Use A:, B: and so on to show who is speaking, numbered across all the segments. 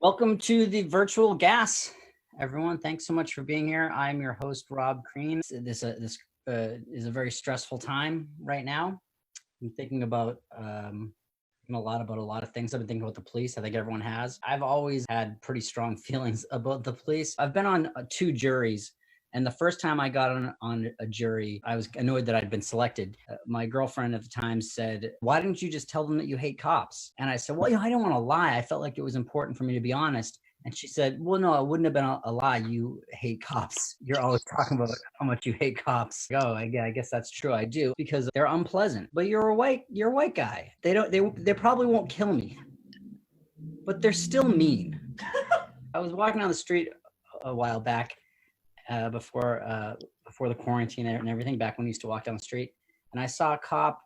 A: Welcome to the virtual gas, everyone. Thanks so much for being here. I'm your host, Rob Crean. This is a very stressful time right now. I'm thinking about a lot of things. I've been thinking about the police. I think everyone has. I've always had pretty strong feelings about the police. I've been on two juries. And the first time I got on a jury, I was annoyed that I'd been selected. My girlfriend at the time said, "Why didn't you just tell them that you hate cops?" And I said, "Well, I don't want to lie. I felt like it was important for me to be honest." And she said, "Well, no, it wouldn't have been a lie. You hate cops. You're always talking about how much you hate cops." Oh, I guess that's true. I do, because they're unpleasant. But you're a white guy. They probably won't kill me, but they're still mean. I was walking down the street a while back, before the quarantine and everything, back when we used to walk down the street, and I saw a cop.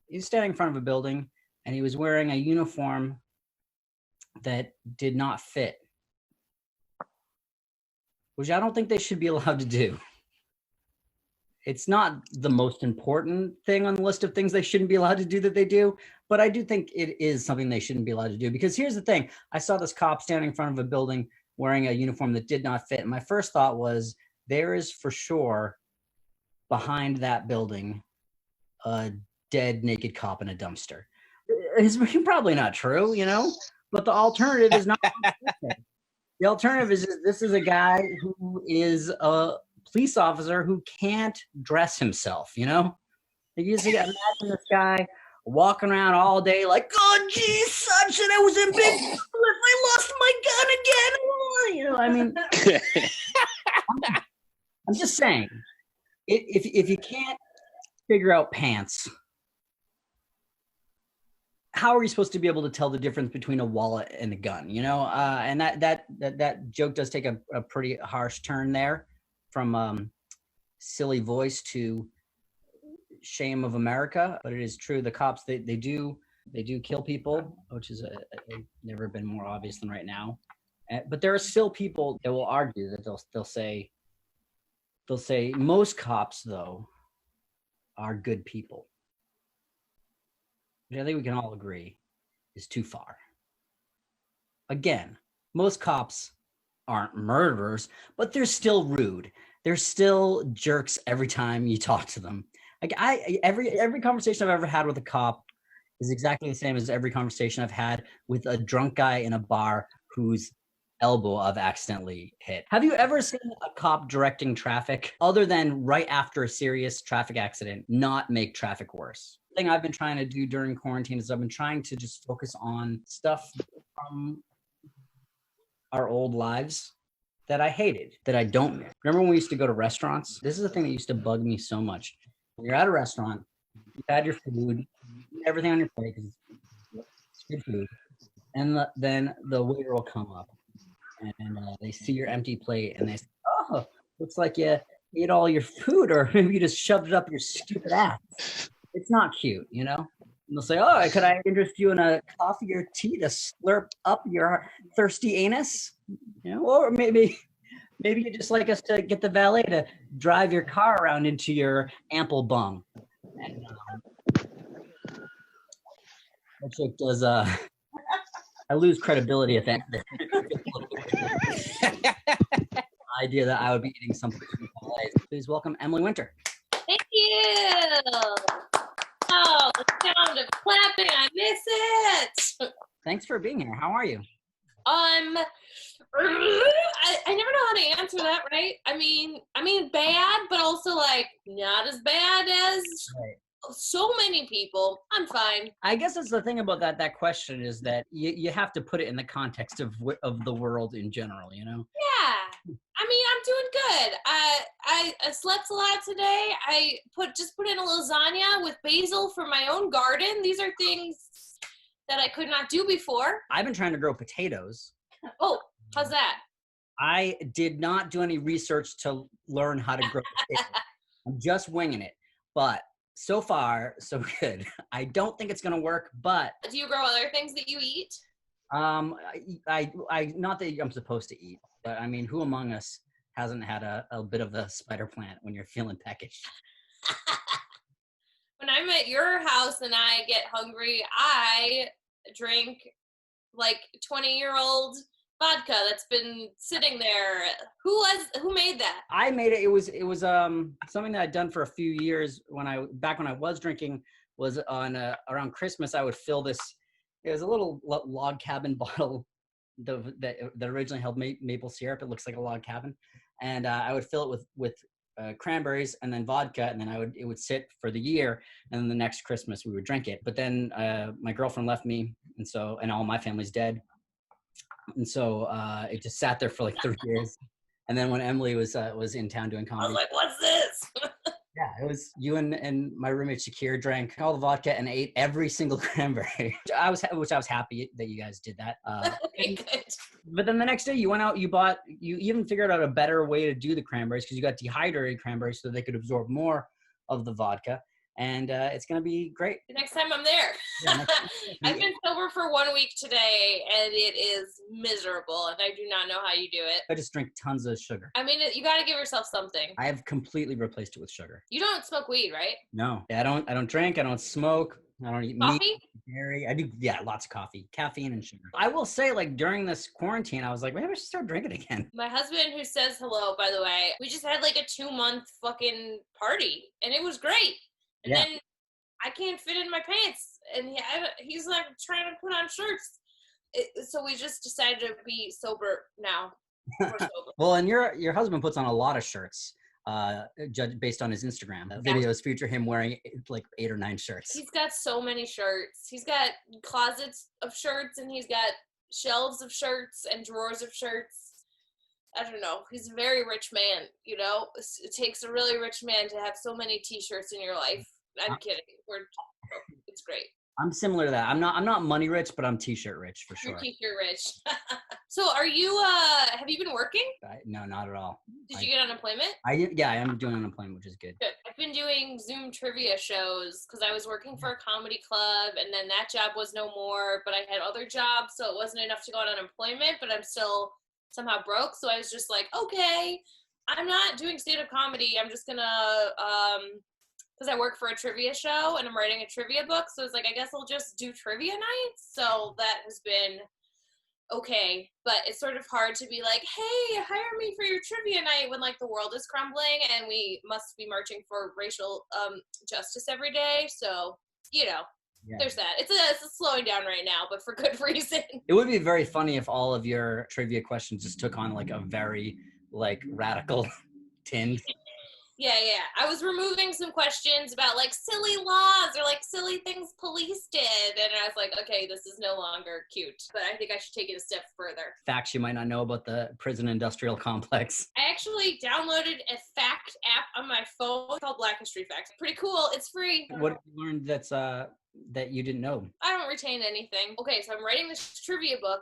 A: He was standing in front of a building, and he was wearing a uniform that did not fit, which I don't think they should be allowed to do. It's not the most important thing on the list of things they shouldn't be allowed to do that they do, but I do think it is something they shouldn't be allowed to do. Because here's the thing: I saw this cop standing in front of a building wearing a uniform that did not fit, and my first thought was, there is for sure behind that building a dead naked cop in a dumpster. It's probably not true, but the alternative is not. The alternative is this is a guy who is a police officer who can't dress himself, Like, you just imagine this guy walking around all day like, "Oh, geez, such and I was in big trouble if I lost my gun again." I'm just saying, if you can't figure out pants, how are you supposed to be able to tell the difference between a wallet and a gun? And that joke does take a pretty harsh turn there, from silly voice to shame of America. But it is true. The cops, they do kill people, which is never been more obvious than right now. But there are still people that will argue that they'll say most cops, though, are good people, which I think we can all agree is too far. Again, most cops aren't murderers, but they're still rude. They're still jerks every time you talk to them. Like, every conversation I've ever had with a cop is exactly the same as every conversation I've had with a drunk guy in a bar whose elbow I've accidentally hit. Have you ever seen a cop directing traffic, other than right after a serious traffic accident, not make traffic worse? The thing I've been trying to do during quarantine is I've been trying to just focus on stuff from our old lives that I hated, that I don't miss. Remember when we used to go to restaurants? This is the thing that used to bug me so much. When you're at a restaurant, you've had your food, everything on your plate, because it's good food, and then the waiter will come up, and they see your empty plate, and they say, "Oh, looks like you ate all your food, or maybe you just shoved it up your stupid ass." It's not cute, And they'll say, "Oh, could I interest you in a coffee or tea to slurp up your thirsty anus?" Or maybe you'd just like us to get the valet to drive your car around into your ample bum. And that joke does, I lose credibility at that. The idea that I would be eating something from valet. Please welcome Emily Winter.
B: Thank you. Oh, the sound of clapping, I miss it.
A: Thanks for being here. How are you?
B: I never know how to answer that, right? I mean bad, but also like not as bad as so many people. I'm fine.
A: I guess that's the thing about that question, is that you have to put it in the context of the world in general,
B: Yeah. I mean, I'm doing good. I slept a lot today. I just put in a lasagna with basil from my own garden. These are things that I could not do before.
A: I've been trying to grow potatoes.
B: Oh, how's that?
A: I did not do any research to learn how to grow potatoes. I'm just winging it. But so far, so good. I don't think it's going to work, but...
B: Do you grow other things that you eat?
A: I not that I'm supposed to eat, but I mean, who among us hasn't had a bit of a spider plant when you're feeling peckish?
B: When I'm at your house and I get hungry, I drink like 20-year-old vodka that's been sitting there. Who made that?
A: I made it. It was something that I'd done for a few years back when I was drinking. Was on around Christmas. I would fill this. It was a little log cabin bottle that originally held maple syrup. It looks like a log cabin, and I would fill it with cranberries and then vodka, and then it would sit for the year, and then the next Christmas we would drink it. But then my girlfriend left me, and all my family's dead, and so it just sat there for like 3 years. And then when Emily was in town doing comedy,
B: I was like, "What's this?"
A: Yeah, it was you and my roommate Shakir drank all the vodka and ate every single cranberry. I was happy that you guys did that.
B: Okay, good.
A: But then the next day you went out, you even figured out a better way to do the cranberries because you got dehydrated cranberries so they could absorb more of the vodka. And it's going to be great.
B: Next time I'm there.
A: Yeah,
B: I've been sober for 1 week today, and it is miserable, and I do not know how you do it.
A: I just drink tons of sugar.
B: I mean, you got to give yourself something.
A: I have completely replaced it with sugar.
B: You don't smoke weed, right?
A: No, I don't drink. I don't smoke. I don't eat
B: Coffee?
A: meat, dairy. I do, yeah, lots of coffee, caffeine, and sugar. I will say, like, during this quarantine, I was like, maybe I should start drinking again.
B: My husband, who says hello, by the way, we just had like a 2-month fucking party, and it was great. And then I can't fit in my pants, and he's like trying to put on shirts. So we just decided to be sober now. We're sober.
A: Well, and your husband puts on a lot of shirts, based on his Instagram. Videos feature him wearing like 8 or 9 shirts.
B: He's got so many shirts. He's got closets of shirts, and he's got shelves of shirts and drawers of shirts. I don't know. He's a very rich man, you know? It takes a really rich man to have so many t-shirts in your life. I'm kidding. It's great.
A: I'm similar to that. I'm not money rich, but I'm t-shirt rich for sure.
B: You're t-shirt rich. So are you, have you been working?
A: No, not at all.
B: Did you get unemployment?
A: I am doing unemployment, which is good.
B: Good. I've been doing Zoom trivia shows because I was working for a comedy club, and then that job was no more, but I had other jobs, so it wasn't enough to go on unemployment, but I'm still somehow broke. So I was just like, okay, I'm not doing stand-up comedy. I'm just gonna, because I work for a trivia show and I'm writing a trivia book. So it's like, I guess I'll just do trivia nights. So that has been okay. But it's sort of hard to be like, hey, hire me for your trivia night when like the world is crumbling and we must be marching for racial justice every day. So, you know, there's that. It's a slowing down right now, but for good reason. It
A: would be very funny if all of your trivia questions just took on like a very like radical tint.
B: Yeah. I was removing some questions about like silly laws or like silly things police did. And I was like, okay, this is no longer cute, but I think I should take it a step further.
A: Facts you might not know about the prison industrial complex.
B: I actually downloaded a fact app on my phone called Black History Facts. Pretty cool. It's free.
A: What have you learned that you didn't know?
B: I don't retain anything. Okay, so I'm writing this trivia book.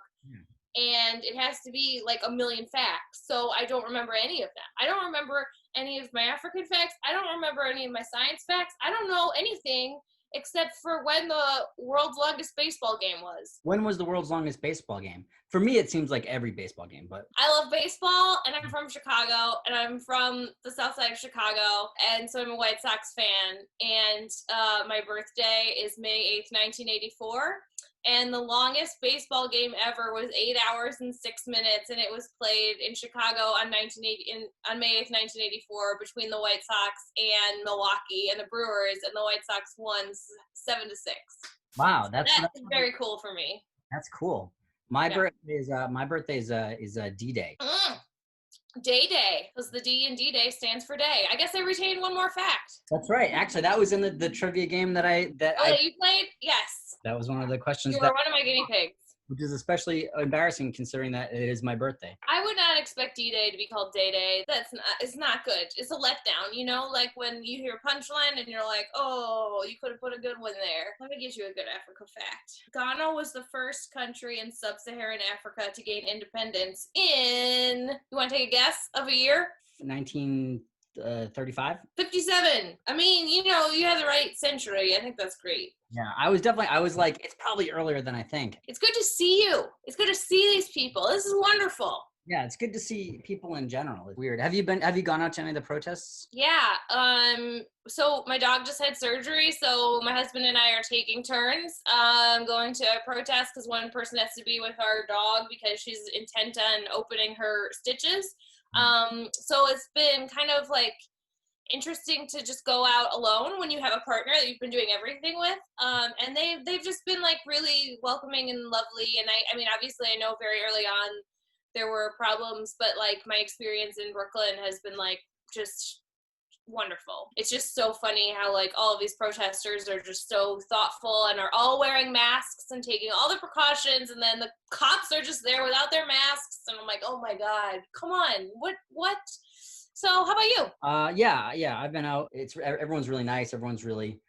B: And it has to be like 1 million facts. So I don't remember any of them. I don't remember any of my African facts. I don't remember any of my science facts. I don't know anything except for when the world's longest baseball game was.
A: When was the world's longest baseball game? For me, it seems like every baseball game, but
B: I love baseball, and I'm from Chicago, and I'm from the south side of Chicago, and so I'm a White Sox fan, and my birthday is May 8th, 1984. And the longest baseball game ever was 8 hours and 6 minutes, and it was played in Chicago on May 8th, 1984, between the White Sox and Milwaukee and the Brewers, and the White Sox won 7-6.
A: Wow, that's
B: very cool for me.
A: That's cool. My birthday is D-Day.
B: Day, because the D in D-Day stands for day. I guess I retained one more fact.
A: That's right. Actually, that was in the trivia game that
B: you played? Yes.
A: That was one of the questions.
B: You were one of my guinea pigs.
A: Which is especially embarrassing considering that it is my birthday.
B: I would not expect D-Day to be called Day. It's not good. It's a letdown, you know, like when you hear a punchline and you're like, oh, you could have put a good one there. Let me get you a good Africa fact. Ghana was the first country in sub-Saharan Africa to gain independence in, you want to take a guess of a year?
A: 1935?
B: 57. I mean, you know, you had the right century. I think that's great.
A: Yeah, I was like, it's probably earlier than I think.
B: It's good to see you. It's good to see these people. This is wonderful.
A: Yeah, it's good to see people in general. It's weird. Have you gone out to any of the protests?
B: Yeah. So my dog just had surgery, so my husband and I are taking turns going to a protest because one person has to be with our dog because she's intent on opening her stitches. So it's been kind of like interesting to just go out alone when you have a partner that you've been doing everything with. And they've just been like really welcoming and lovely. And I mean, obviously I know very early on there were problems, but like my experience in Brooklyn has been like just wonderful. It's just so funny how like all of these protesters are just so thoughtful and are all wearing masks and taking all the precautions, and then the cops are just there without their masks, and I'm like, oh my god, come on, what? So how about you?
A: Yeah, I've been out. Everyone's really nice. Everyone's really,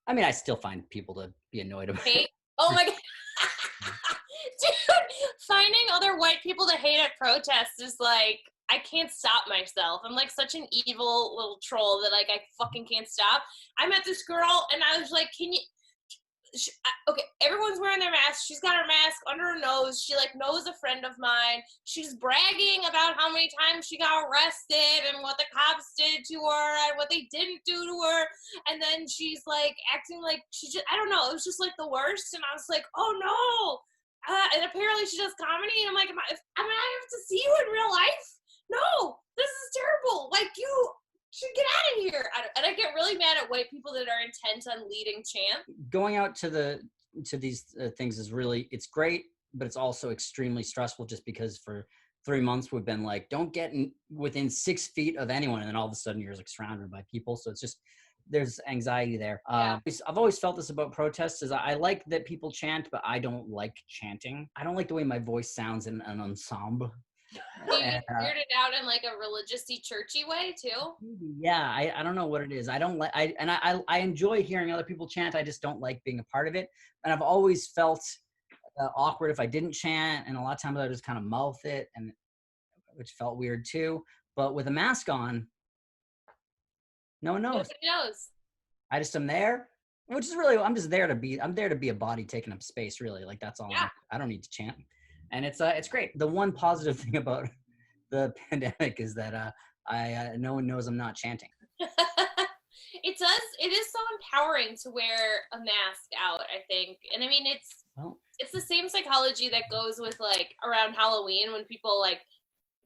A: I mean, I still find people to be annoyed about.
B: Hate? Oh my god. Dude, finding other white people to hate at protests is like, I can't stop myself. I'm like such an evil little troll that like I fucking can't stop. I met this girl and I was like, can you okay, everyone's wearing their masks. She's got her mask under her nose. She like knows a friend of mine. She's bragging about how many times she got arrested and what the cops did to her and what they didn't do to her. And then she's like acting like she just, I don't know, it was just like the worst. And I was like, oh no. And apparently she does comedy. And I'm like, I have to see you in real life? No, this is terrible. Like, you should get out of here. And I get really mad at white people that are intent on leading chants.
A: Going out to these things is really, it's great, but it's also extremely stressful just because for 3 months we've been like, don't get within 6 feet of anyone. And then all of a sudden you're like surrounded by people. So it's just, there's anxiety there.
B: Yeah.
A: I've always felt this about protests is I like that people chant, but I don't like chanting. I don't like the way my voice sounds in an ensemble.
B: Do you get weirded out in like a religious-y, churchy way too?
A: Yeah, I don't know what it is. I don't like, I enjoy hearing other people chant. I just don't like being a part of it. And I've always felt awkward if I didn't chant. And a lot of times I just kind of mouth it, and which felt weird too. But with a mask on, no one knows.
B: Nobody knows.
A: I just am there, which is really, I'm there to be a body taking up space, really. Like that's all.
B: Yeah.
A: I don't need to chant. And it's great. The one positive thing about the pandemic is that no one knows I'm not chanting.
B: It is so empowering to wear a mask out, I think. And I mean, it's the same psychology that goes with like around Halloween when people like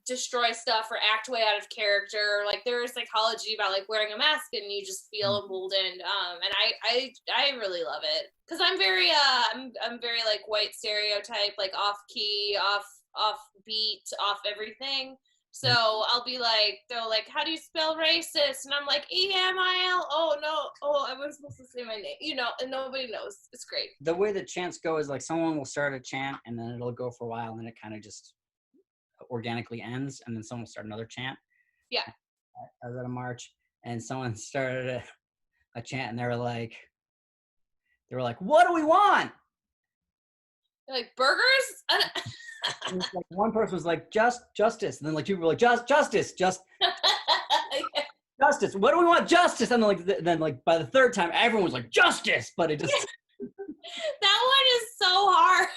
B: destroy stuff or act way out of character. Like there is psychology about like wearing a mask and you just feel emboldened. And I really love it because I'm very I'm very like white stereotype, like off key, off beat, off everything. So I'll be like, they're like, how do you spell racist? And I'm like, EMIL. Oh no, oh I wasn't supposed to say my name, you know, and nobody knows. It's great.
A: The way that chants go is like someone will start a chant and then it'll go for a while and then it kind of just organically ends, and then someone will start another chant.
B: Yeah.
A: I was at a march and someone started a chant and they were like, what do we want?
B: They're like, burgers?
A: Like one person was like, justice, and then like two were like, justice. Justice. What do we want? Justice. And then like by the third time, everyone was like, justice. But it just
B: that one is so hard.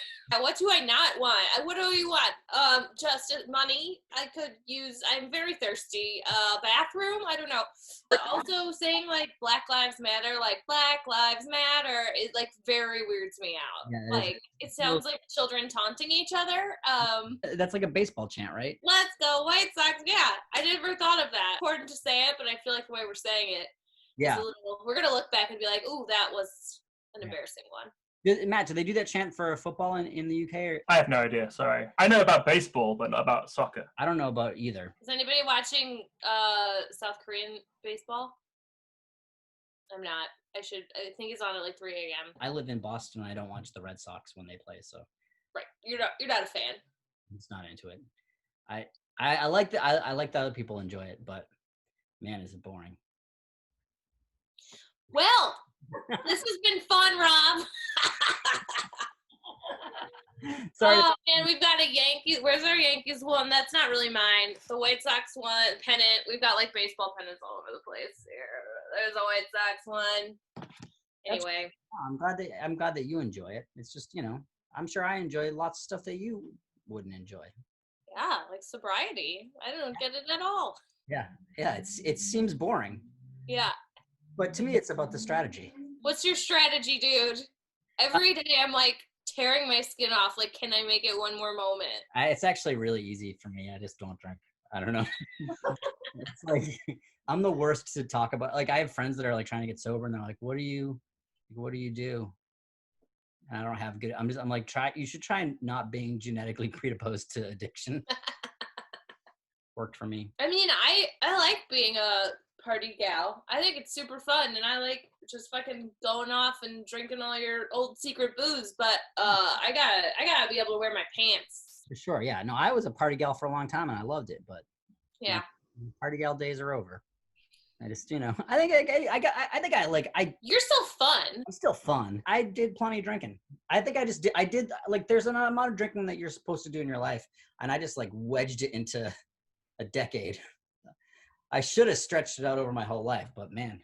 B: What do I not want? What do you want? Justice, money. I could use. I'm very thirsty. Bathroom. I don't know. But also saying like Black Lives Matter, like Black Lives Matter, is like very weirds me out. Yeah, like it sounds like children taunting each other.
A: That's like a baseball chant, right?
B: Let's go White Sox. Yeah, I never thought of that. Important to say it, but I feel like the way we're saying it.
A: Yeah.
B: We're gonna look back and be like, ooh, that was an embarrassing one.
A: Matt, do they do that chant for football in the UK? Or?
C: I have no idea, sorry. I know about baseball, but not about soccer.
A: I don't know about either.
B: Is anybody watching South Korean baseball? I'm not. I think it's on at like 3 a.m.
A: I live in Boston. I don't watch the Red Sox when they play, so.
B: Right. You're not a fan.
A: It's not into it. I like that other people enjoy it, but man, is it boring.
B: Well, this has been fun, Rob.
A: Sorry.
B: Oh man, we've got a Yankees. Where's our Yankees one? That's not really mine. The White Sox one, pennant. We've got like baseball pennants all over the place here. There's a White Sox one. Anyway,
A: I'm glad that you enjoy it. It's just, you know, I'm sure I enjoy lots of stuff that you wouldn't enjoy.
B: Yeah, like sobriety. I don't get it at all.
A: Yeah. It seems boring,
B: Yeah.
A: but to me, it's about the strategy.
B: What's your strategy, dude? Every day I'm like tearing my skin off. Like, can I make it one more moment?
A: It's actually really easy for me. I just don't drink. I don't know. It's like I'm the worst to talk about. Like I have friends that are like trying to get sober, and they're like, "What do you do?" And I don't have good. I'm like, you should try not being genetically predisposed to addiction. Worked for me.
B: I mean, I like being a party gal. I think it's super fun, and I like just fucking going off and drinking all your old secret booze. But I gotta be able to wear my pants.
A: For sure, yeah. No, I was a party gal for a long time, and I loved it. But
B: Yeah,
A: party gal days are over. I just, I think
B: you're still fun.
A: I'm still fun. I did plenty of drinking. I think I did like there's an amount of drinking that you're supposed to do in your life, and I just like wedged it into a decade. I should have stretched it out over my whole life, but man,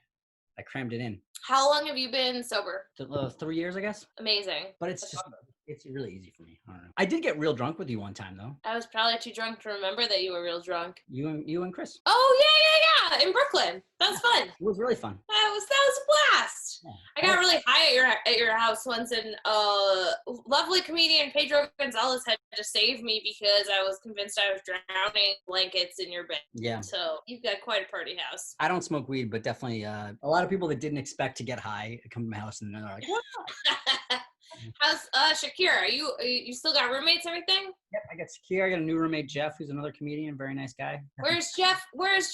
A: I crammed it in.
B: How long have you been sober?
A: 3 years, I guess.
B: Amazing.
A: But it's really easy for me. I don't know. I did get real drunk with you one time though.
B: I was probably too drunk to remember that you were real drunk.
A: You and Chris.
B: Oh yeah, in Brooklyn. That was fun.
A: It was really fun.
B: That was a blast. Yeah. I got really high at your house once, and lovely comedian Pedro Gonzalez had to save me because I was convinced I was drowning blankets in your bed.
A: Yeah.
B: So you've got quite a party house.
A: I don't smoke weed, but definitely a lot of people that didn't expect to get high come to my house and they're like, "What?"
B: How's Shakira? You still got roommates and everything?
A: Yep, I got Shakira. I got a new roommate, Jeff, who's another comedian, very nice guy.
B: Where's Jeff? Why is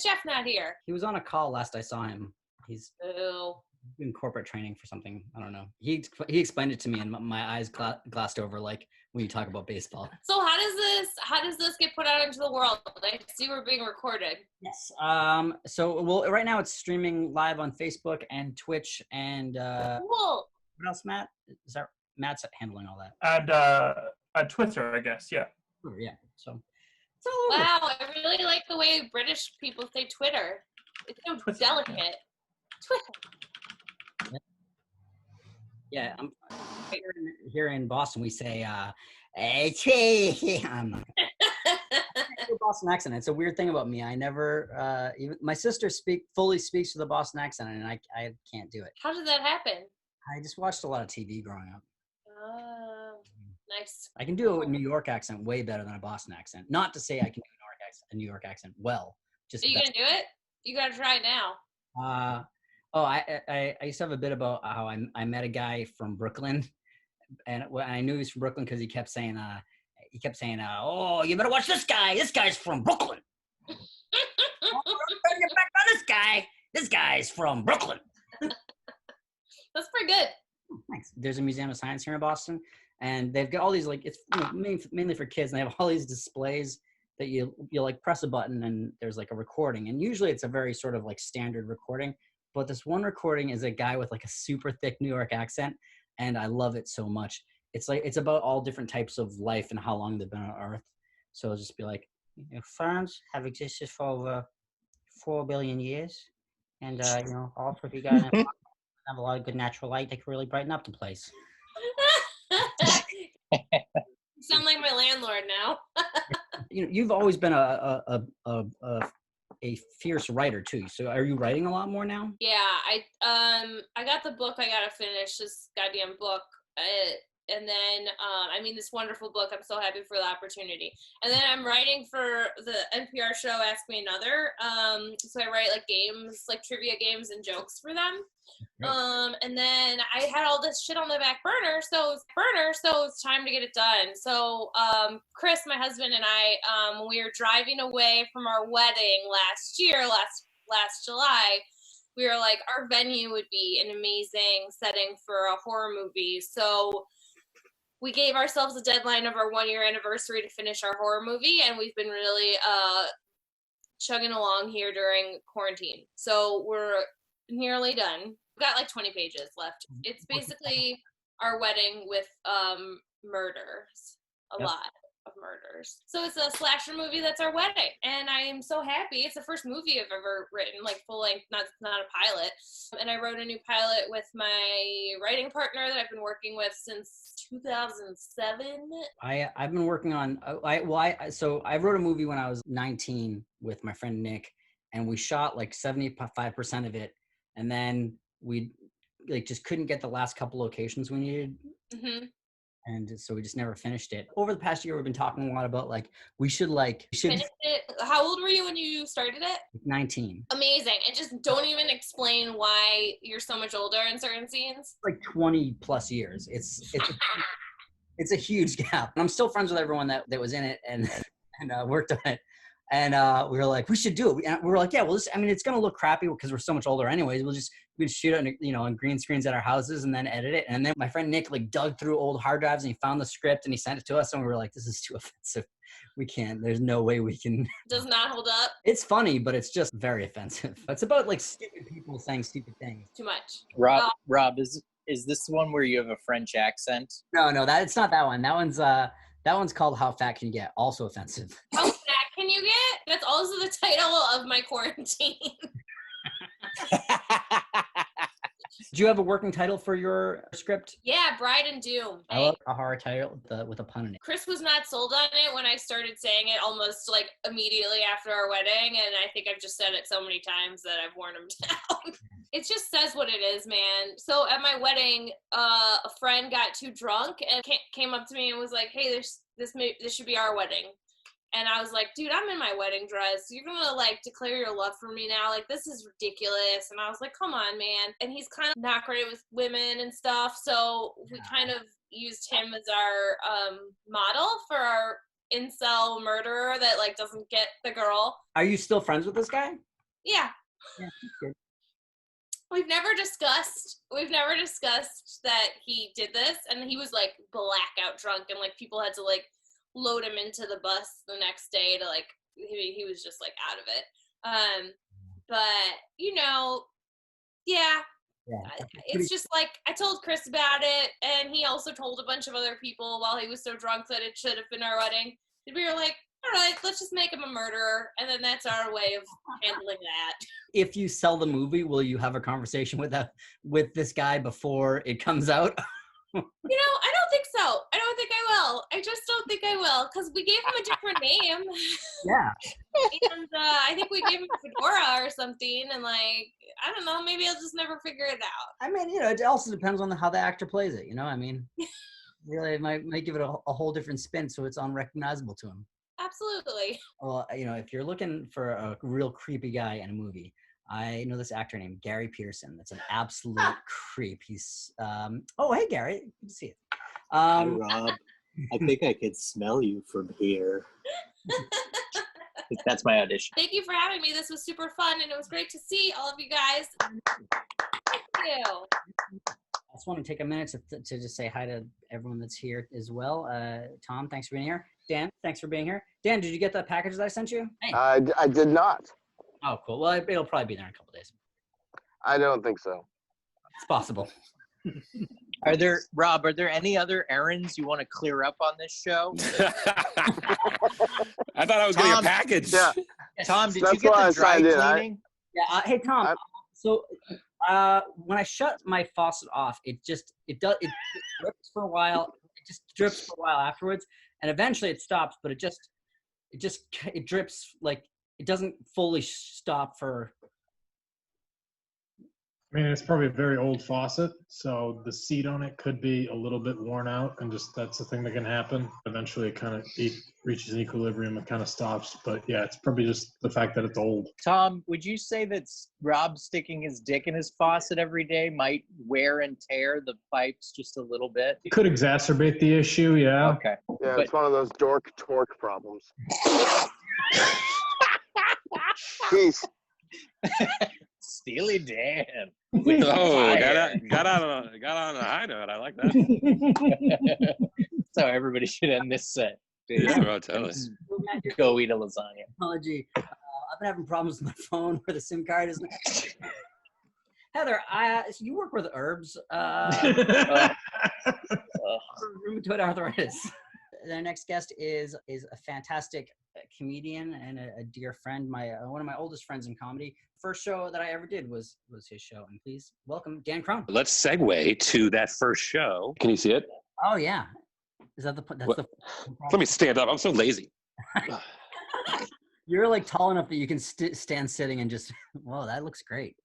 B: Jeff not here?
A: He was on a call last I saw him. He's
B: Ew.
A: in corporate training for something. I don't know. He explained it to me, and my eyes glassed over like when you talk about baseball.
B: So how does this get put out into the world? I see we're being recorded.
A: Yes. So right now it's streaming live on Facebook and Twitch and
B: Cool.
A: What else, Matt? Is that Matt's handling all that?
C: And Twitter, I guess. Yeah.
A: Twitter, yeah. So it's all over.
B: Wow, I really like the way British people say Twitter. It's so
C: Twitter.
B: delicate. Twitter.
A: Yeah, here in Boston we say hey, I'm not a Boston accent. It's a weird thing about me. I never even my sister fully speaks with a Boston accent, and I can't do it.
B: How did that happen?
A: I just watched a lot of TV growing up.
B: Oh, nice.
A: I can do a New York accent way better than a Boston accent. Not to say I can do a New York accent well. Just
B: Are you gonna do it? You gotta try it now.
A: I used to have a bit about how I met a guy from Brooklyn, and I knew he was from Brooklyn because he kept saying, oh, you better watch this guy. This guy's from Brooklyn. Oh, turn your back on this guy. This guy's from Brooklyn.
B: That's pretty good.
A: Thanks. There's a Museum of Science here in Boston, and they've got all these like it's mainly for kids, and they have all these displays that you like press a button and there's like a recording, and usually it's a very sort of like standard recording, but this one recording is a guy with like a super thick New York accent, and I love it so much. It's like it's about all different types of life and how long they've been on Earth. So it'll just be like, ferns have existed for over 4 billion years, and also if you guys have a lot of good natural light, they can really brighten up the place.
B: You sound like my landlord now.
A: You've always been a fierce writer too. So are you writing a lot more now?
B: Yeah, I got the book. I gotta finish this goddamn book. And then, this wonderful book. I'm so happy for the opportunity. And then I'm writing for the NPR show Ask Me Another. So I write like games, like trivia games and jokes for them. And then I had all this shit on the back burner, so it's time to get it done. So Chris, my husband, and I, when we were driving away from our wedding last July, we were like, our venue would be an amazing setting for a horror movie. So we gave ourselves a deadline of our 1-year anniversary to finish our horror movie, and we've been really chugging along here during quarantine. So we're nearly done. We've got like 20 pages left. It's basically our wedding with murders. A lot. of murders. So it's a slasher movie that's our wedding, and I am so happy. It's the first movie I've ever written, like full length, not a pilot. And I wrote a new pilot with my writing partner that I've been working with since 2007.
A: I've been working on so I wrote a movie when I was 19 with my friend Nick, and we shot like 75% of it, and then we like just couldn't get the last couple locations we needed.
B: Mm-hmm.
A: And so we just never finished it. Over the past year, we've been talking a lot about like we should
B: finish it. How old were you when you started it?
A: 19.
B: Amazing. And just don't even explain why you're so much older in certain scenes.
A: Like 20 plus years. It's a huge gap. And I'm still friends with everyone that was in it and worked on it. And we were like, we should do it. And we were like, yeah, well, it's going to look crappy because we're so much older anyways. We'd shoot it, on green screens at our houses and then edit it. And then my friend Nick like dug through old hard drives and he found the script and he sent it to us. And we were like, this is too offensive. We can't. There's no way we can.
B: Does not hold up.
A: It's funny, but it's just very offensive. It's about like stupid people saying stupid things.
B: Too much.
D: Rob, is this one where you have a French accent?
A: No, it's not that one. That one's called How Fat Can You Get? Also offensive.
B: How fat can you get? That's also the title of my quarantine.
A: Do you have a working title for your script?
B: Yeah, Bride and Doom.
A: I love a horror title with a pun in it.
B: Chris was not sold on it when I started saying it almost like immediately after our wedding, and I think I've just said it so many times that I've worn him down. It just says what it is, man. So at my wedding, a friend got too drunk and came up to me and was like, hey, this should be our wedding. And I was like, dude, I'm in my wedding dress. You're going to like declare your love for me now. Like, this is ridiculous. And I was like, come on, man. And he's kind of not great with women and stuff. So we kind of used him as our model for our incel murderer that like doesn't get the girl.
A: Are you still friends with this guy?
B: Yeah.
A: Yeah, good.
B: We've never discussed that he did this, and he was like blackout drunk, and like people had to like load him into the bus the next day to like he was just like out of it. But yeah. It's just like I told Chris about it, and he also told a bunch of other people while he was so drunk that it should have been our wedding. And we were like, all right, let's just make him a murderer, and then that's our way of handling that.
A: If you sell the movie, will you have a conversation with this guy before it comes out?
B: I don't think so. I don't think I will. I just don't think I will, because we gave him a different name.
A: Yeah.
B: And I think we gave him Fedora or something, and like, I don't know, maybe I'll just never figure it out.
A: I mean, it also depends on how the actor plays it, Really, it might give it a whole different spin so it's unrecognizable to him.
B: Absolutely.
A: Well, if you're looking for a real creepy guy in a movie, I know this actor named Gary Petersen. That's an absolute creep. He's, hey, Gary. Good to see you.
D: Hi, Rob. I think I could smell you from here. That's my audition.
B: Thank you for having me. This was super fun, and it was great to see all of you guys. Thank you.
A: I just want to take a minute to just say hi to everyone that's here as well. Tom, thanks for being here. Dan, thanks for being here. Dan, did you get the package that I sent you? Hey.
E: I did not.
A: Oh, cool. Well, it'll probably be there in a couple days.
E: I don't think so.
A: It's possible.
D: Are there any other errands you want to clear up on this show?
F: I thought I was getting a package.
E: Yeah.
D: Tom, did you get the dry cleaning?
A: Hey, Tom. So when I shut my faucet off, it drips for a while. It just drips for a while afterwards, and eventually it stops. But it drips like it doesn't fully stop for.
G: I mean, it's probably a very old faucet, so the seat on it could be a little bit worn out, and just that's the thing that can happen. Eventually, it kind of reaches an equilibrium and kind of stops. But yeah, it's probably just the fact that it's old.
D: Tom, would you say that Rob sticking his dick in his faucet every day might wear and tear the pipes just a little bit?
G: It could exacerbate the issue, yeah.
D: Okay.
E: Yeah, it's one of those dork torque problems. Jeez.
D: Steely Dan.
F: Oh, got on a high note. I like that.
D: So everybody should end this set.
F: Yeah, bro, tell us.
D: Go eat a lasagna.
A: Technology. I've been having problems with my phone where the SIM card is. Heather, you work with herbs. Rheumatoid arthritis. the next guest is a fantastic comedian and a dear friend, one of my oldest friends in comedy. First show that I ever did was his show, and please welcome Dan Crohn.
F: Let's segue to that first show. Can you see it?
A: Oh yeah, is that
F: Let me stand up. I'm so lazy.
A: You're like tall enough that you can stand sitting and just. Whoa, that looks great.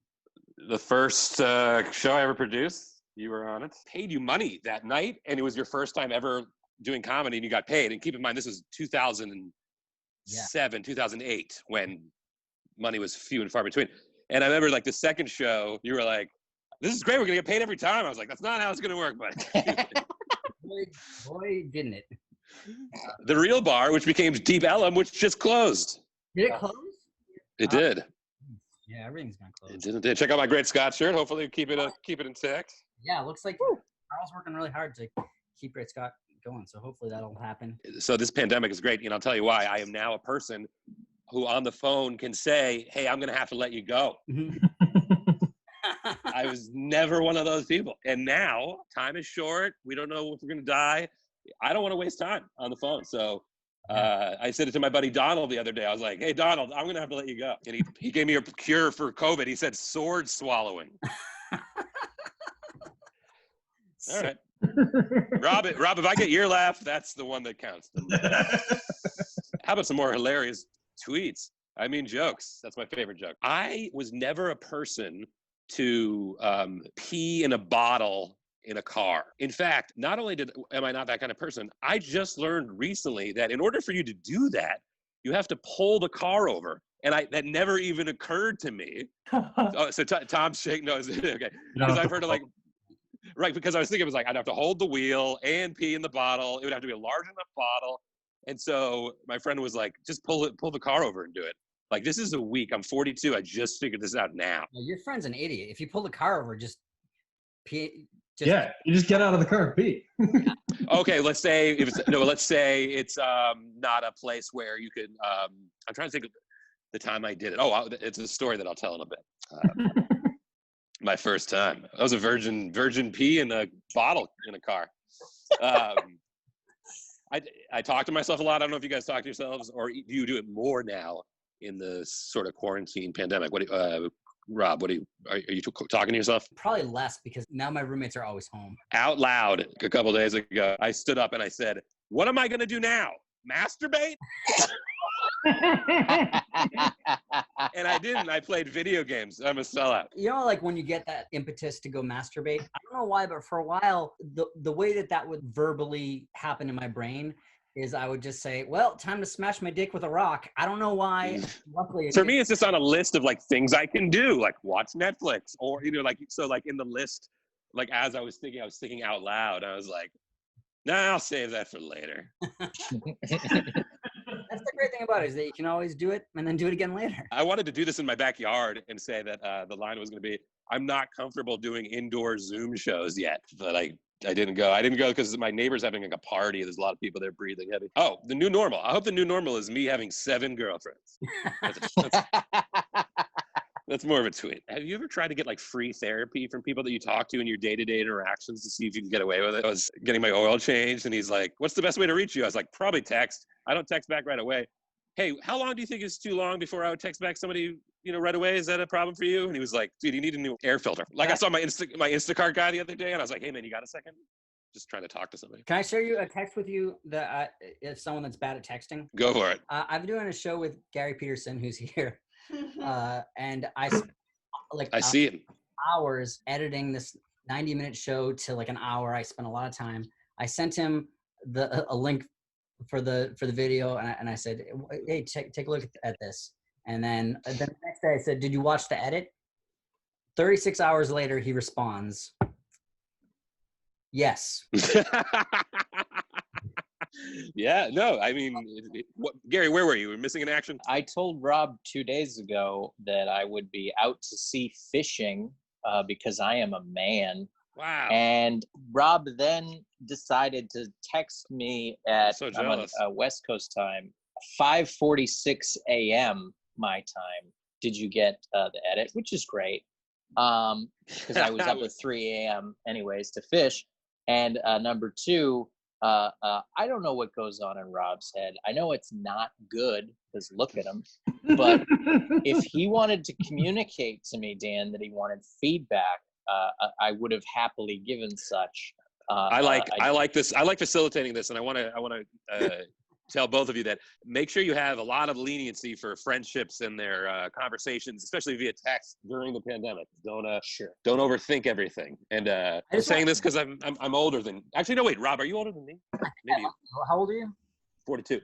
F: The first show I ever produced, you were on it. Paid you money that night, and it was your first time ever doing comedy, and you got paid. And keep in mind, this was 2007, 2008, when money was few and far between. And I remember, like, the second show, you were like, "This is great. We're gonna get paid every time." I was like, "That's not how it's gonna work, buddy."
A: boy, didn't it?
F: The Real Bar, which became Deep Ellum, which just closed.
A: Did it close?
F: It did.
A: Yeah, everything's gonna close.
F: It did. Check out my great Scott shirt. Hopefully, keep it intact.
A: Yeah, it looks like Carl's working really hard to keep Great Scott going. So hopefully that'll happen.
F: So this pandemic is great, and I'll tell you why. I am now a person who on the phone can say, "Hey, I'm going to have to let you go." I was never one of those people. And now time is short. We don't know if we're going to die. I don't want to waste time on the phone. So I said it to my buddy Donald the other day. I was like, "Hey, Donald, I'm going to have to let you go." And he gave me a cure for COVID. He said sword swallowing. All right. Rob, if I get your laugh, that's the one that counts. How about some more hilarious tweets? I mean, jokes. That's my favorite joke. I was never a person to pee in a bottle in a car. In fact, not only am I not that kind of person, I just learned recently that in order for you to do that, you have to pull the car over. And that never even occurred to me. So Tom's shaking. No, okay. Because I've heard of like, right, because I was thinking it was like, I'd have to hold the wheel and pee in the bottle. It would have to be a large enough bottle. And so my friend was like, just pull the car over and do it. Like, this is a week. I'm 42. I just figured this out now.
A: Well, your friend's an idiot. If you pull the car over, just pee.
G: Yeah, you just get out of the car and pee.
F: Okay, let's say it's not a place where you could. I'm trying to think of the time I did it. Oh, it's a story that I'll tell in a bit. My first time. I was a virgin pee in a bottle in a car. I talk to myself a lot. I don't know if you guys talk to yourselves, or do you do it more now in the sort of quarantine pandemic? Rob, are you talking to yourself?
A: Probably less, because now my roommates are always home. Out
F: loud, a couple days ago, I stood up and I said, "What am I going to do now? Masturbate?" And I didn't. I played video games. I'm a sellout.
A: You know, like when you get that impetus to go masturbate, I don't know why, but for a while, the way that would verbally happen in my brain is I would just say, "Well, time to smash my dick with a rock." I don't know why. Luckily,
F: for me, it's just on a list of like things I can do, like watch Netflix, or like in the list, like as I was thinking out loud. I was like, "Nah, I'll save that for later."
A: That's the great thing about it, is that you can always do it and then do it again later.
F: I wanted to do this in my backyard and say that the line was going to be, "I'm not comfortable doing indoor Zoom shows yet," but I didn't go. I didn't go because my neighbor's having like a party. There's a lot of people there breathing heavy. Oh, the new normal. I hope the new normal is me having 7 girlfriends. That's more of a tweet. Have you ever tried to get like free therapy from people that you talk to in your day-to-day interactions to see if you can get away with it? I was getting my oil changed and he's like, "What's the best way to reach you?" I was like, "Probably text." I don't text back right away. "Hey, how long do you think is too long before I would text back somebody, right away? Is that a problem for you?" And he was like, "Dude, you need a new air filter." Like I saw my Instacart guy the other day and I was like, "Hey man, you got a second?" Just trying to talk to somebody.
A: Can I share you a text with you that if someone that's bad at texting?
F: Go for it.
A: I'm doing a show with Gary Petersen, who's here. And I
F: see him.
A: Hours editing this 90-minute show to like an hour. I spent a lot of time. I sent him a link for the video, and I said, "Hey, take a look at this." And then the next day I said, "Did you watch the edit?" 36 hours later, he responds, "Yes."
F: Yeah, no, I mean, Gary, where were you? Were missing in action?
D: I told Rob 2 days ago that I would be out to sea fishing because I am a man.
F: Wow.
D: And Rob then decided to text me at
F: so jealous.
D: West Coast time, 5:46 a.m. my time. "Did you get the edit?" Which is great, because I was up at 3 a.m. anyways to fish. And number 2, I don't know what goes on in Rob's head. I know it's not good because look at him. But if he wanted to communicate to me, Dan, that he wanted feedback, I would have happily given such.
F: I like this. I like facilitating this, and I want to tell both of you that make sure you have a lot of leniency for friendships and their conversations, especially via text during the pandemic. Don't overthink everything. And I'm saying this because I'm older than. Actually, no, wait, Rob, are you older than me? Maybe.
A: How old are you?
F: 42.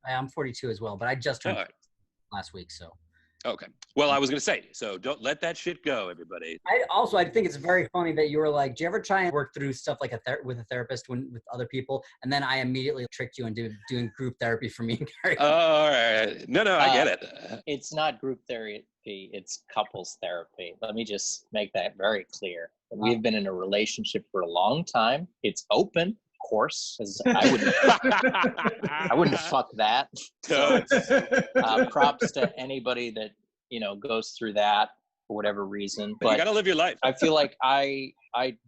A: I'm 42 as well, but I just turned last week, so.
F: Okay. Well, I was going to say, so don't let that shit go, everybody.
A: I think it's very funny that you were like, do you ever try and work through stuff like with a therapist with other people? And then I immediately tricked you into doing group therapy for me and Gary.
F: Oh, all right. No, I get it.
D: It's not group therapy. It's couples therapy. Let me just make that very clear. We've been in a relationship for a long time. It's open. Course, because I wouldn't fuck that. So, props to anybody that goes through that for whatever reason. But
F: you gotta live your life.
D: I feel like I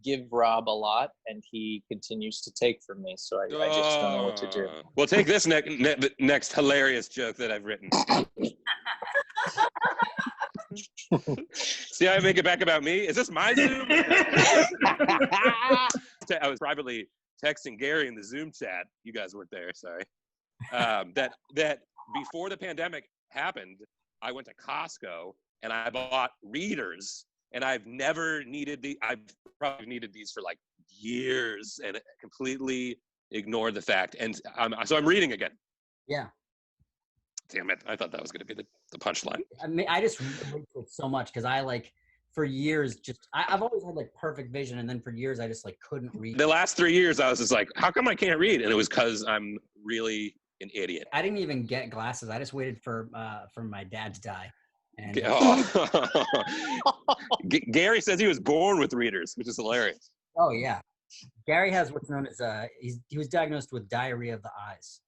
D: give Rob a lot, and he continues to take from me. So I just don't know what to do.
F: Well, take this next hilarious joke that I've written. See how I make it back about me? Is this my Zoom? I was privately texting Gary in the Zoom chat. You guys weren't there, sorry. That before the pandemic happened, I went to Costco and I bought readers, and I've probably needed these for like years and completely ignored the fact. And so I'm reading again.
A: Yeah.
F: Damn it! I thought that was going to be the punchline.
A: I mean, I just relate to it so much because for years, I've always had like perfect vision, and then for years I just like couldn't read.
F: The last 3 years, I was just like, how come I can't read? And it was because I'm really an idiot.
A: I didn't even get glasses. I just waited for my dad to die. And
F: Gary says he was born with readers, which is hilarious.
A: Oh yeah, Gary has what's known as he was diagnosed with diarrhea of the eyes.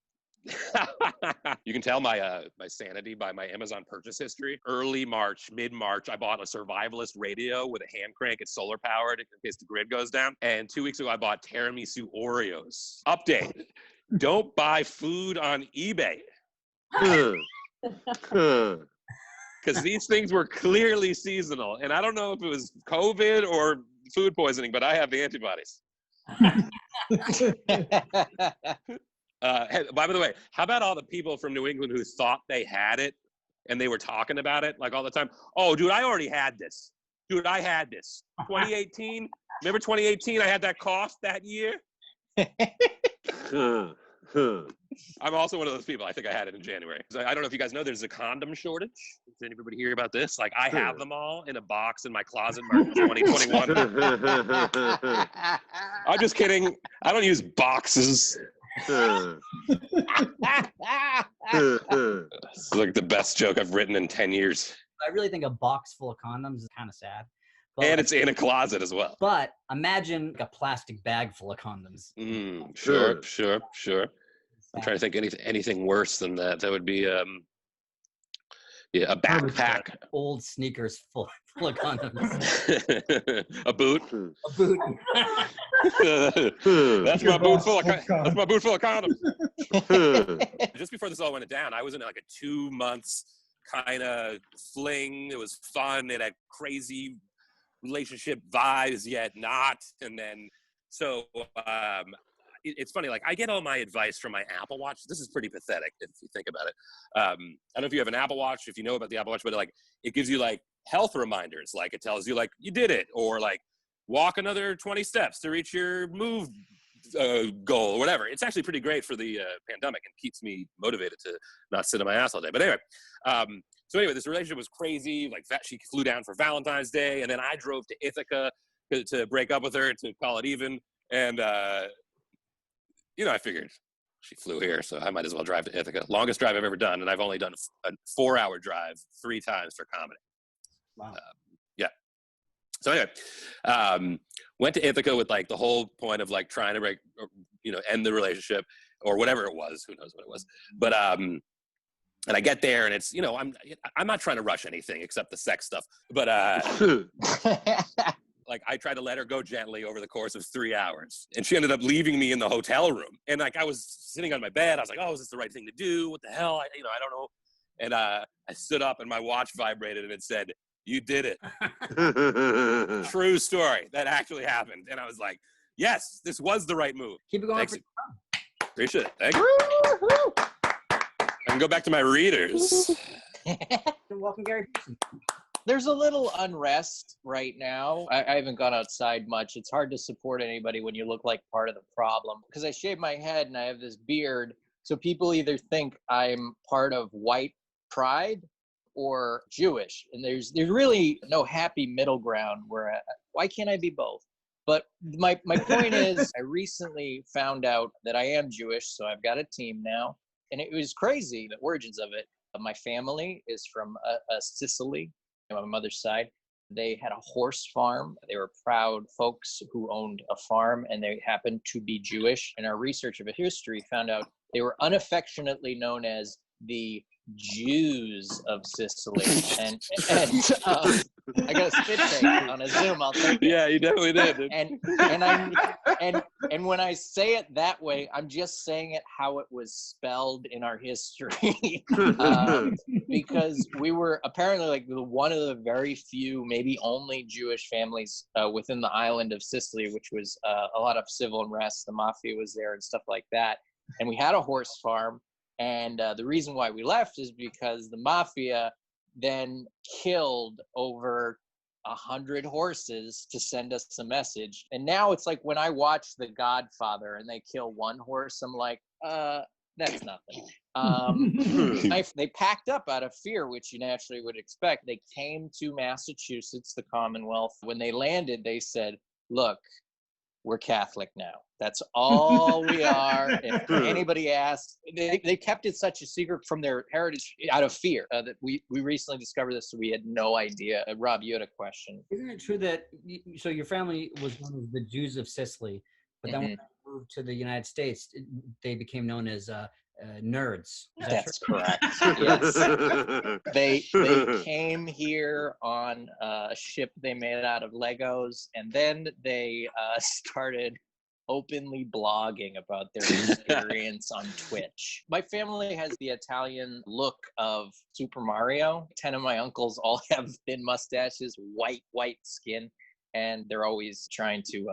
F: You can tell my sanity by my Amazon purchase history. Early March, mid-March, I bought a survivalist radio with a hand crank. It's solar powered in case the grid goes down. And 2 weeks ago, I bought tiramisu Oreos. Update: don't buy food on eBay. Because these things were clearly seasonal, and I don't know if it was COVID or food poisoning, but I have the antibodies. By the way, how about all the people from New England who thought they had it and they were talking about it like all the time? Oh, dude, I already had this. Dude, I had this. 2018. Remember 2018? I had that cough that year. I'm also one of those people. I think I had it in January. So I don't know if you guys know there's a condom shortage. Did anybody hear about this? Like, I have them all in a box in my closet marked 2021. I'm just kidding. I don't use boxes. It's like the best joke I've written in 10 years.
A: I really think a box full of condoms is kind of sad. But
F: and it's in a closet as well.
A: But imagine like a plastic bag full of condoms.
F: Sure. I'm trying to think anything worse than that. That would be a backpack.
A: Old sneakers full of condoms.
F: A boot. That's my boot full of condoms. Just before this all went down, I was in like a 2 months kind of fling. It was fun. It had crazy relationship vibes, yet not. And then it's funny, like I get all my advice from my Apple Watch. This is pretty pathetic if you think about it. I don't know if you have an Apple Watch, if you know about the Apple Watch, but like it gives you like health reminders. Like it tells you like you did it, or like walk another 20 steps to reach your move goal or whatever. It's actually pretty great for the pandemic and keeps me motivated to not sit on my ass all day. But anyway, so anyway, this relationship was crazy. Like she flew down for Valentine's Day, and then I drove to Ithaca to break up with her, to call it even. And I figured she flew here, so I might as well drive to Ithaca. Longest drive I've ever done, and I've only done a 4-hour drive 3 times for comedy.
A: Wow.
F: Yeah. So anyway, went to Ithaca with like the whole point of like trying to end the relationship or whatever it was. Who knows what it was? But and I get there, and it's I'm not trying to rush anything except the sex stuff. But Like, I tried to let her go gently over the course of 3 hours, and she ended up leaving me in the hotel room. And like, I was sitting on my bed. I was like, oh, is this the right thing to do? What the hell? I don't know. And I stood up and my watch vibrated and it said, you did it. True story. That actually happened. And I was like, yes, this was the right move.
A: Keep it going.
F: Thanks. Appreciate it. Thank you. I can go back to my readers.
A: Welcome, Gary.
D: There's a little unrest right now. I haven't gone outside much. It's hard to support anybody when you look like part of the problem. Because I shave my head and I have this beard. So people either think I'm part of white pride or Jewish. And there's really no happy middle ground where why can't I be both? But my point is, I recently found out that I am Jewish, so I've got a team now. And it was crazy, the origins of it. My family is from Sicily, on my mother's side. They had a horse farm. They were proud folks who owned a farm, and they happened to be Jewish. And our research of history found out they were unaffectionately known as the Jews of Sicily. And I got a spit take on a Zoom. I'll take it.
F: Yeah, you definitely did.
D: And when I say it that way, I'm just saying it how it was spelled in our history, because we were apparently like one of the very few, maybe only Jewish families within the island of Sicily, which was a lot of civil unrest. The mafia was there and stuff like that. And we had a horse farm. And the reason why we left is because the mafia then killed over 100 horses to send us a message. And now it's like when I watch The Godfather and they kill one horse, I'm like, that's nothing. They packed up out of fear, which you naturally would expect. They came to Massachusetts, the Commonwealth. When they landed, they said, look, we're Catholic now. That's all we are. If anybody asks, they kept it such a secret from their heritage out of fear that we recently discovered this, so we had no idea. Rob, you had a question.
A: Isn't it true that so your family was known as the Jews of Sicily, but then when they moved to the United States, they became known as nerds?
D: That's correct. Yes. They came here on a ship they made out of Legos, and then they started openly blogging about their experience on Twitch. My family has the Italian look of Super Mario. 10 of my uncles all have thin mustaches, white skin, and they're always trying to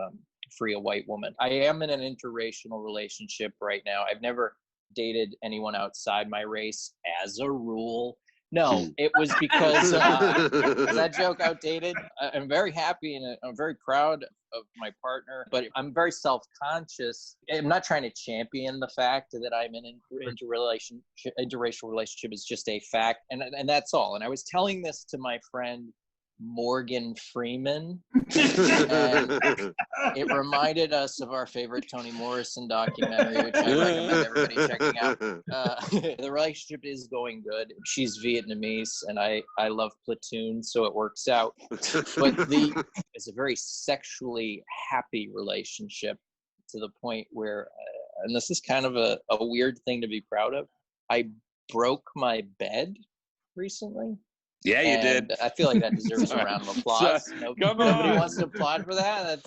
D: free a white woman. I am in an interracial relationship right now. I've never dated anyone outside my race as a rule. No, it was because is that joke outdated? I'm very happy and I'm very proud of my partner, but I'm very self-conscious. I'm not trying to champion the fact that I'm in an interracial relationship. It's just a fact, and that's all. And I was telling this to my friend Morgan Freeman, and it reminded us of our favorite Toni Morrison documentary, which I recommend everybody checking out. The relationship is going good. She's Vietnamese, and I love Platoon, so it works out. But it's a very sexually happy relationship to the point where, and this is kind of a weird thing to be proud of, I broke my bed recently.
F: Yeah, you did.
D: I feel like that deserves a round of applause. Nobody wants to applaud for that.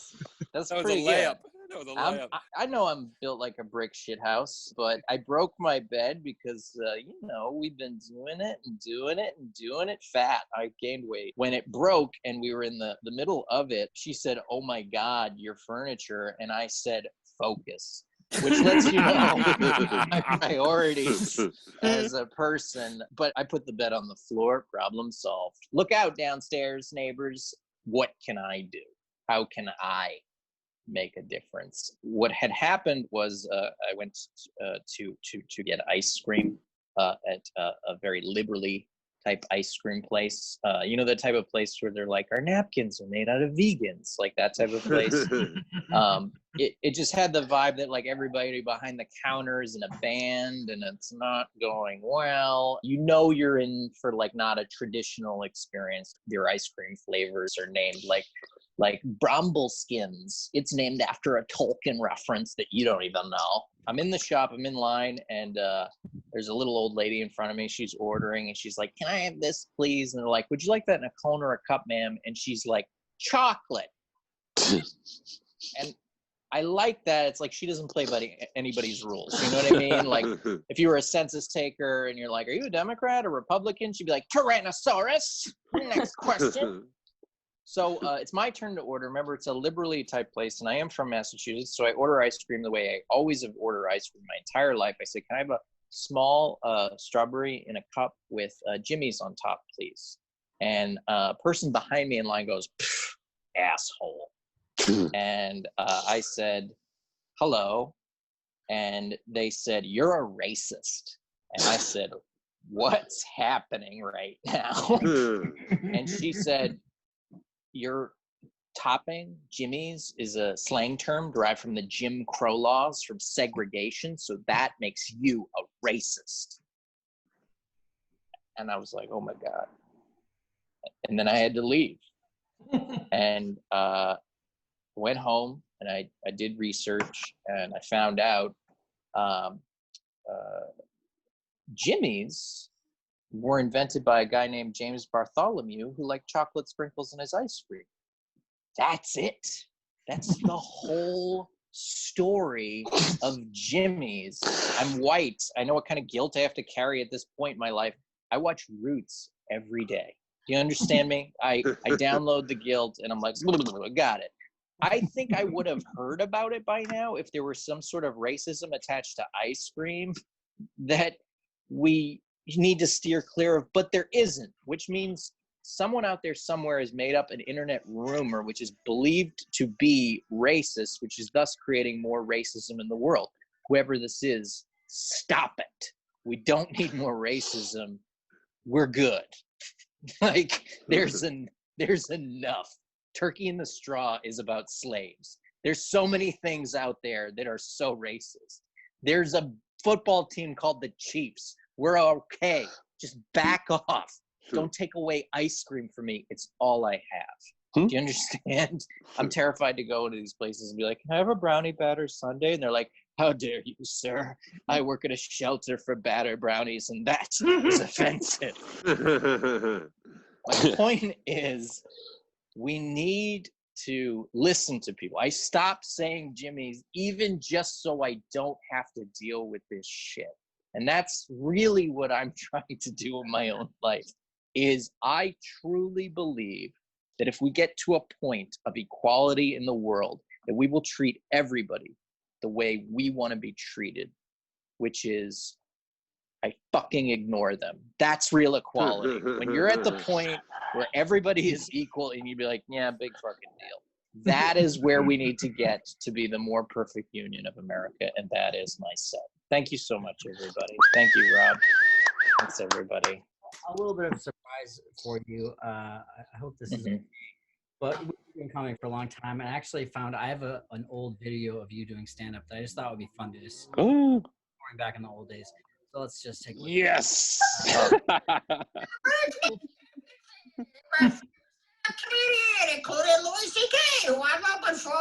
D: That's
F: that was
D: pretty
F: a layup.
D: good.
F: That was a layup.
D: I know I'm built like a brick shit house, but I broke my bed because, we've been doing it fat. I gained weight. When it broke and we were in the middle of it, she said, oh my God, your furniture. And I said, focus. Which lets you know my priorities as a person. But I put the bed on the floor, problem solved. Look out downstairs, neighbors. What can I do? How can I make a difference? What had happened was I went to get ice cream at a very liberally type ice cream place. The type of place where they're like, our napkins are made out of vegans, like that type of place. It just had the vibe that like everybody behind the counter is in a band and it's not going well. You're in for like not a traditional experience. Your ice cream flavors are named like Brambleskins. It's named after a Tolkien reference that you don't even know. I'm in the shop, I'm in line, and there's a little old lady in front of me. She's ordering, and she's like, can I have this, please? And they're like, would you like that in a cone or a cup, ma'am? And she's like, chocolate. And I like that. It's like she doesn't play by anybody's rules. You know what I mean? Like if you were a census taker and you're like, are you a Democrat or Republican? She'd be like, Tyrannosaurus. Next question. So it's my turn to order. Remember, it's a liberally type place, and I am from Massachusetts, so I order ice cream the way I always have ordered ice cream my entire life. I say, can I have a small strawberry in a cup with Jimmy's on top, please? And a person behind me in line goes, asshole. And I said, hello. And they said, you're a racist. And I said, what's happening right now? And she said, your topping, Jimmy's, is a slang term derived from the Jim Crow laws from segregation. So that makes you a racist. And I was like, oh my God. And then I had to leave. And went home and I did research and I found out Jimmy's were invented by a guy named James Bartholomew who liked chocolate sprinkles in his ice cream. That's it. That's the whole story of Jimmy's. I'm white. I know what kind of guilt I have to carry at this point in my life. I watch Roots every day. Do you understand me? I download the guilt and I'm like, got it. I think I would have heard about it by now if there were some sort of racism attached to ice cream that we need to steer clear of, but there isn't, which means someone out there somewhere has made up an internet rumor which is believed to be racist, which is thus creating more racism in the world. Whoever this is, stop it. We don't need more racism. We're good. Like there's enough. Turkey in the Straw is about slaves. There's so many things out there that are so racist. There's a football team called the Chiefs. We're okay. Just back off. Don't take away ice cream from me. It's all I have. Do you understand? I'm terrified to go into these places and be like, can I have a brownie batter sundae? And they're like, how dare you, sir? I work at a shelter for batter brownies, and that is offensive. My point is, we need to listen to people. I stopped saying Jimmy's even just so I don't have to deal with this shit. And that's really what I'm trying to do in my own life, is I truly believe that if we get to a point of equality in the world, that we will treat everybody the way we want to be treated, which is I fucking ignore them. That's real equality. When you're at the point where everybody is equal and you'd be like, yeah, big fucking deal. That is where we need to get to be the more perfect union of America. And that is my set. Thank you so much, everybody. Thank you, Rob. Thanks, everybody.
A: A little bit of a surprise for you. I hope this is okay. But we've been coming for a long time. And I actually found I have an old video of you doing stand-up that I just thought would be fun to just going back in the old days. So let's just take a look.
F: Yes.
H: Comedian, including Louis C.K., who I'm open for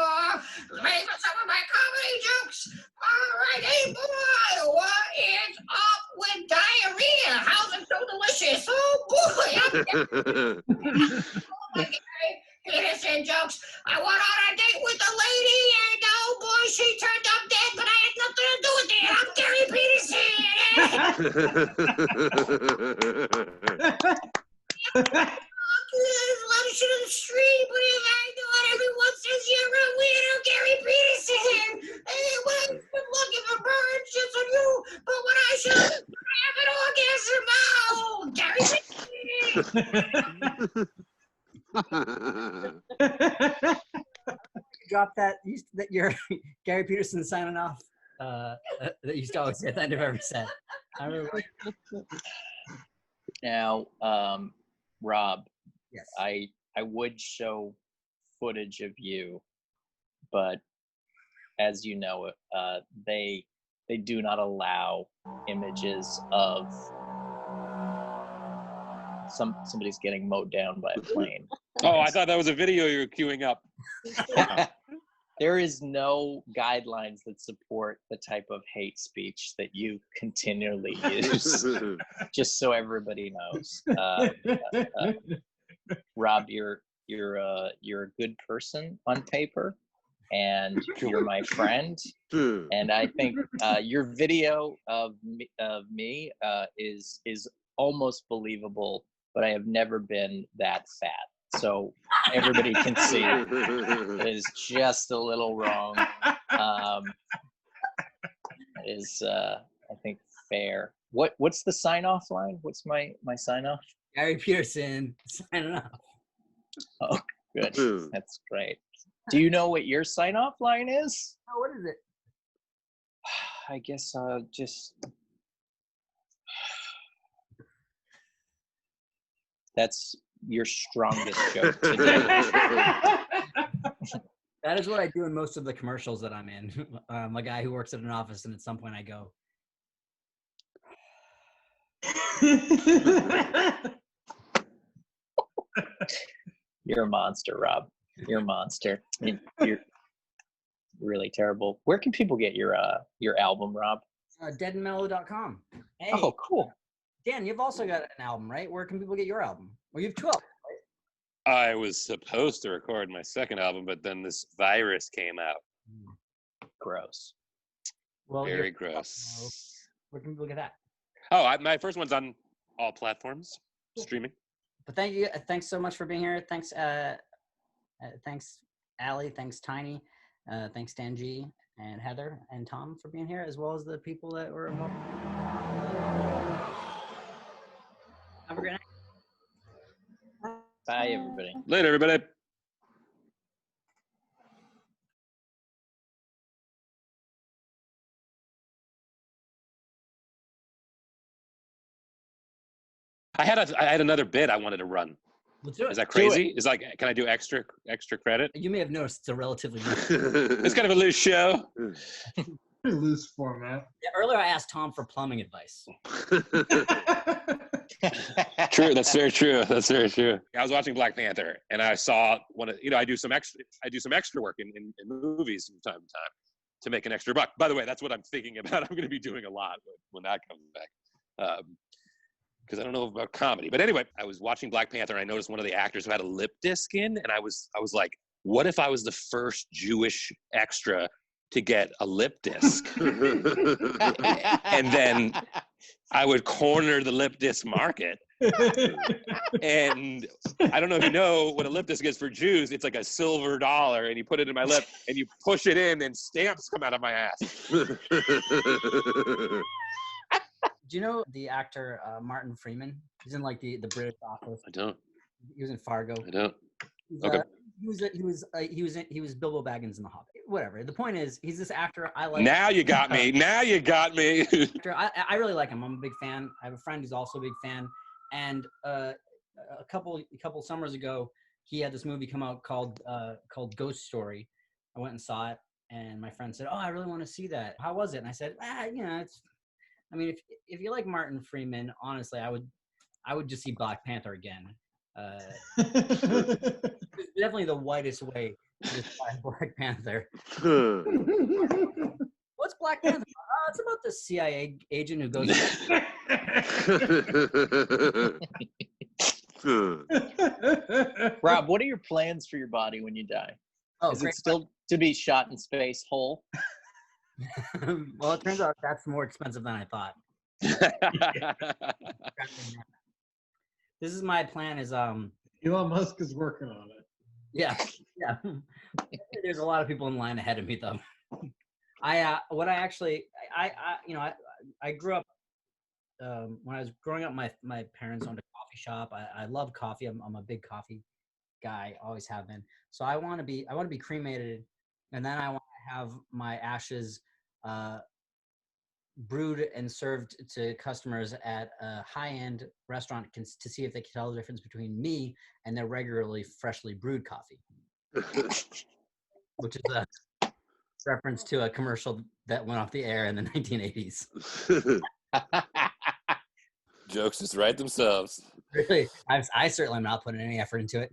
H: maybe some of my comedy jokes. All right, hey boy, what is up with diarrhea? How's it so delicious? Oh boy, I'm Petersen jokes. I went on a date with a lady, and oh boy, she turned up dead, but I had nothing to do with it. I'm Gary Petersen. There's a lot of shit on the street, but if I know everyone says you're a weirdo, Gary Petersen. Hey, when I've been looking for birds just on you, but when I should have an orgasm, Gary Petersen.
A: Drop that. That you're Gary Petersen signing off. That you used to always say at the end of every set. I remember.
D: Now, Rob.
A: Yes.
D: I would show footage of you, but as you know, they do not images of somebody's getting mowed down by a plane.
F: Oh, I thought that was a video you were queuing up.
D: There is no guidelines that support the type of hate speech that you continually use, just so everybody knows. Rob, you're you're a good person on paper, and you're my friend. And I think your video of me is almost believable, but I have never been that fat. So everybody can see it is just a little wrong. It is, I think, fair. What's the sign-off line? What's my sign-off?
A: Gary Petersen signing off.
D: Oh, good. That's great. Do you know what your sign-off line is?
A: Oh, what is it?
D: I guess just... That's your strongest joke today.
A: That is what I do in most of the commercials that I'm in. I'm a guy who works at an office, and at some point I go,
D: You're a monster, Rob. You're a monster. You're really terrible. Where can people get your album, Rob?
A: deadandmellow.com. Hey,
D: Oh, cool.
A: Dan, you've also got an album, right? Where can people get your album? Well, you have 12.
F: I was supposed to record my second album, but then this virus came out.
D: Gross.
A: Well,
F: Very gross.
A: where can people get that?
F: Oh, my first one's on all platforms, streaming.
A: But thank you. Thanks so much for being here. Thanks, thanks, Allie. Thanks, Tiny. Thanks, Dan G and Heather and Tom for being here, as well as the people that were involved. Have a great night.
D: Bye, everybody.
F: Later, everybody. I had another bit I wanted to run.
A: Let's do it.
F: Is that crazy? Is like, can I do extra credit?
A: You may have noticed it's a relatively
F: It's kind of a loose show.
G: Pretty loose format.
A: Yeah, earlier I asked Tom for plumbing advice.
F: True. That's very true. That's very true. I was watching Black Panther, and I saw one of, I do some extra work in movies from time to time to make an extra buck. By the way, that's what I'm thinking about. I'm going to be doing a lot when that comes back. Because I don't know about comedy. But anyway, I was watching Black Panther, and I noticed one of the actors who had a lip disc in, and I was like, what if I was the first Jewish extra to get a lip disc? And then I would corner the lip disc market. And I don't know if you know what a lip disc is for Jews. It's like a silver dollar, and you put it in my lip, and you push it in, and stamps come out of my ass.
A: Do you know the actor Martin Freeman? He's in like the British Office.
F: I don't.
A: He was in Fargo.
F: I don't.
A: Okay. He was Bilbo Baggins in The Hobbit. Whatever. The point is, he's this actor I like.
F: Now you got me. Now you got me.
A: I really like him. I'm a big fan. I have a friend who's also a big fan. And a couple summers ago, he had this movie come out called Ghost Story. I went and saw it, and my friend said, "Oh, I really want to see that. How was it?" And I said, it's. I mean, if you like Martin Freeman, honestly, I would just see Black Panther again. It's definitely the whitest way to describe Black Panther. What's Black Panther? It's about the CIA agent who goes.
D: Rob, what are your plans for your body when you die?
A: Oh,
D: is it still to be shot in space whole?
A: Well, it turns out that's more expensive than I thought. This is my plan is
G: Elon Musk is working on it.
A: Yeah. There's a lot of people in line ahead of me though. I grew up when I was growing up, my parents owned a coffee shop. I love coffee. I'm a big coffee guy, always have been. So I want to be cremated, and then I want to have my ashes brewed and served to customers at a high-end restaurant to see if they can tell the difference between me and their regularly freshly brewed coffee. Which is a reference to a commercial that went off the air in the 1980s.
F: Jokes just write themselves.
A: Really, I certainly am not putting any effort into it.